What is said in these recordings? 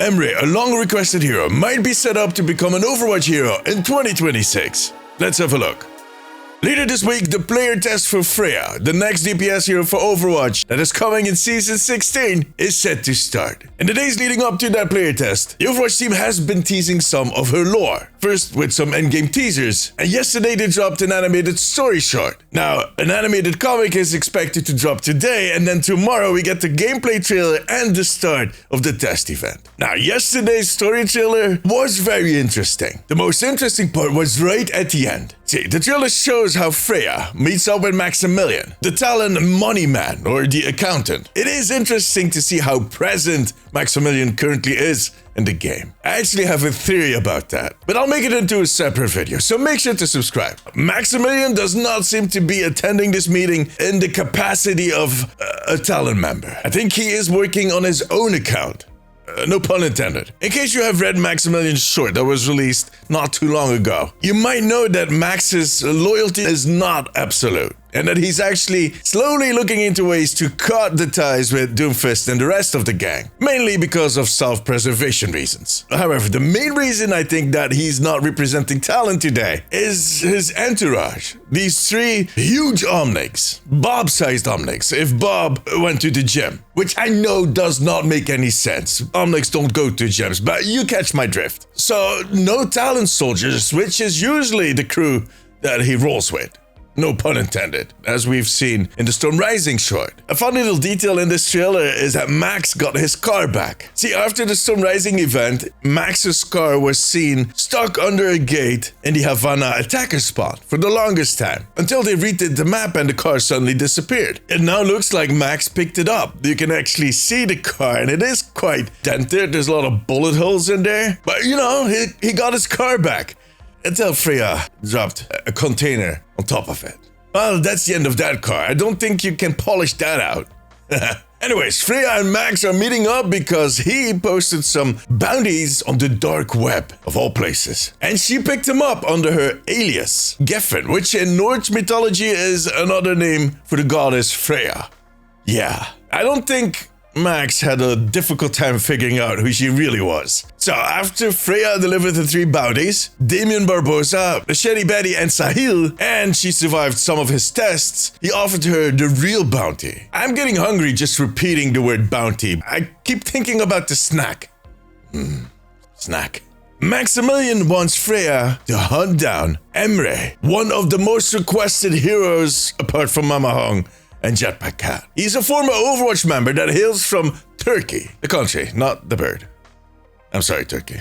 Emre, a long-requested hero, might be set up to become an Overwatch hero in 2026. Let's have a look. Later this week, the player test for Freya, the next DPS hero for Overwatch that is coming in Season 16, is set to start. In the days leading up to that player test, the Overwatch team has been teasing some of her lore. First with some endgame teasers, and yesterday they dropped an animated story short. Now, an animated comic is expected to drop today, and then tomorrow we get the gameplay trailer and the start of the test event. Now, yesterday's story trailer was very interesting. The most interesting part was right at the end. See, the trailer shows how Freya meets up with Maximilian, the Talon money man or the accountant. It is interesting to see how present Maximilian currently is in the game. I actually have a theory about that, but I'll make it into a separate video, so make sure to subscribe. Maximilian does not seem to be attending this meeting in the capacity of a Talon member. I think he is working on his own account. No pun intended. In case you have read Maximilian's short that was released not too long ago, you might know that Max's loyalty is not absolute, and that he's actually slowly looking into ways to cut the ties with Doomfist and the rest of the gang, mainly because of self-preservation reasons. However, the main reason I think that he's not representing Talon today is his entourage. These three huge Omnics, Bob-sized Omnics, if Bob went to the gym, which I know does not make any sense. Omnics don't go to gyms, but you catch my drift. So, no Talon soldiers, which is usually the crew that he rolls with. No pun intended, as we've seen in the Storm Rising short. A fun little detail in this trailer is that Max got his car back. See, after the Storm Rising event, Max's car was seen stuck under a gate in the Havana attacker spot for the longest time, until they redid the map and the car suddenly disappeared. It now looks like Max picked it up. You can actually see the car, and it is quite dented. There's a lot of bullet holes in there, but you know, he got his car back. Until Freya dropped a container on top of it. Well, that's the end of that car. I don't think you can polish that out. Anyways, Freya and Max are meeting up because he posted some bounties on the dark web, of all places. And she picked him up under her alias, Geffen, which in Norse mythology is another name for the goddess Freya. Yeah, I don't think Max had a difficult time figuring out who she really was. So after Freya delivered the three bounties, Damien Barbosa, Sherry Betty, and Sahil, and she survived some of his tests, he offered her the real bounty. I'm getting hungry just repeating the word bounty. I keep thinking about the snack. Snack. Maximilian wants Freya to hunt down Emre, one of the most requested heroes apart from Mama Hong and Jetpack Cat. He's a former Overwatch member that hails from Turkey. The country, not the bird. I'm sorry, Turkey.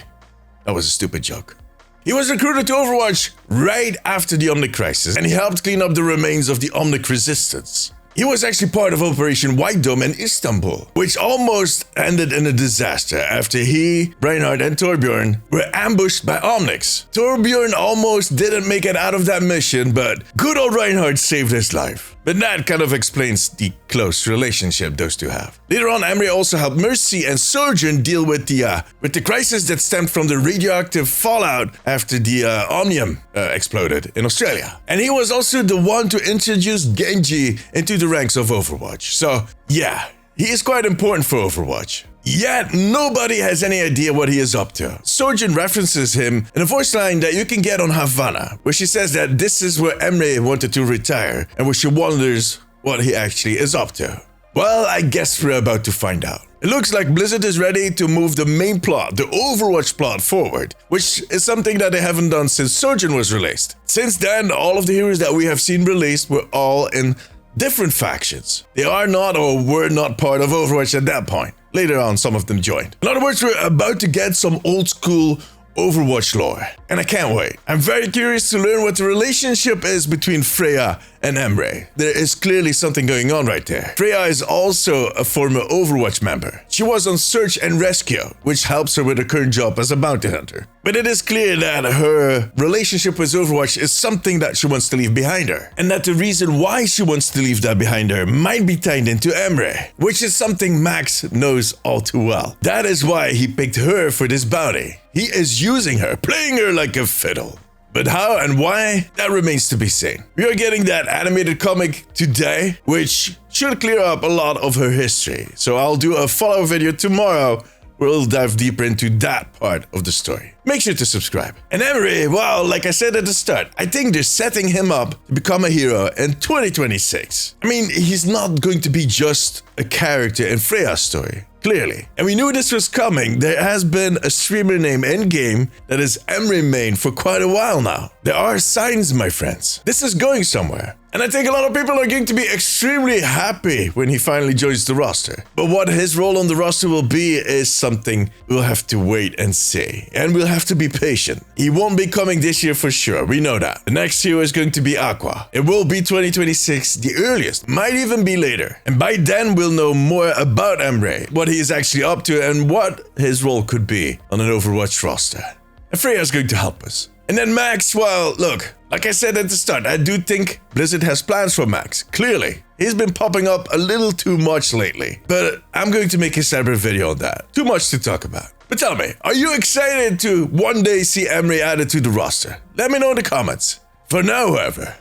That was a stupid joke. He was recruited to Overwatch right after the Omnic crisis, and he helped clean up the remains of the Omnic resistance. He was actually part of Operation White Dome in Istanbul, which almost ended in a disaster after he, Reinhardt, and Torbjorn were ambushed by Omnics. Torbjorn almost didn't make it out of that mission, but good old Reinhardt saved his life. But that kind of explains the close relationship those two have. Later on, Emre also helped Mercy and Sojourn deal with the crisis that stemmed from the radioactive fallout after the Omnium exploded in Australia. And he was also the one to introduce Genji into the ranks of Overwatch. So yeah, he is quite important for Overwatch. Yet, nobody has any idea what he is up to. Sojourn references him in a voice line that you can get on Havana, where she says that this is where Emre wanted to retire, and where she wonders what he actually is up to. Well, I guess we're about to find out. It looks like Blizzard is ready to move the main plot, the Overwatch plot, forward, which is something that they haven't done since Sojourn was released. Since then, all of the heroes that we have seen released were all in different factions. They are not or were not part of Overwatch at that point. Later on, some of them joined. In other words, we're about to get some old school Overwatch lore, and I can't wait. I'm very curious to learn what the relationship is between Freya and Emre. There is clearly something going on right there. Freya is also a former Overwatch member. She was on search and rescue, which helps her with her current job as a bounty hunter. But it is clear that her relationship with Overwatch is something that she wants to leave behind her, and that the reason why she wants to leave that behind her might be tied into Emre, which is something Max knows all too well. That is why he picked her for this bounty. He is using her, playing her like a fiddle. But how and why, that remains to be seen. We are getting that animated comic today, which should clear up a lot of her history. So I'll do a follow-up video tomorrow we'll dive deeper into that part of the story. Make sure to subscribe. And Emre, well, like I said at the start, I think they're setting him up to become a hero in 2026. I mean, he's not going to be just a character in Freya's story. Clearly. And we knew this was coming. There has been a streamer name in-game that is Emre main for quite a while now. There are signs, my friends. This is going somewhere. And I think a lot of people are going to be extremely happy when he finally joins the roster. But what his role on the roster will be is something we'll have to wait and see. And we'll have to be patient. He won't be coming this year for sure, we know that. The next hero is going to be Aqua. It will be 2026, the earliest, might even be later. And by then we'll know more about Emre, what he is actually up to and what his role could be on an Overwatch roster. And Freya is going to help us. And then Max, well, look, like I said at the start, I do think Blizzard has plans for Max, clearly. He's been popping up a little too much lately, but I'm going to make a separate video on that. Too much to talk about. But tell me, are you excited to one day see Emre added to the roster? Let me know in the comments. For now, however,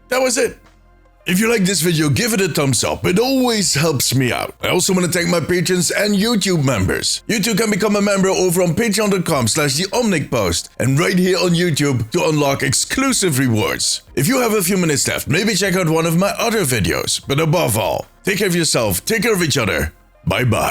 that was it. If you like this video, give it a thumbs up. It always helps me out. I also want to thank my patrons and YouTube members. You too can become a member over on patreon.com/theomnicpost and right here on YouTube to unlock exclusive rewards. If you have a few minutes left, maybe check out one of my other videos. But above all, take care of yourself, take care of each other. Bye bye.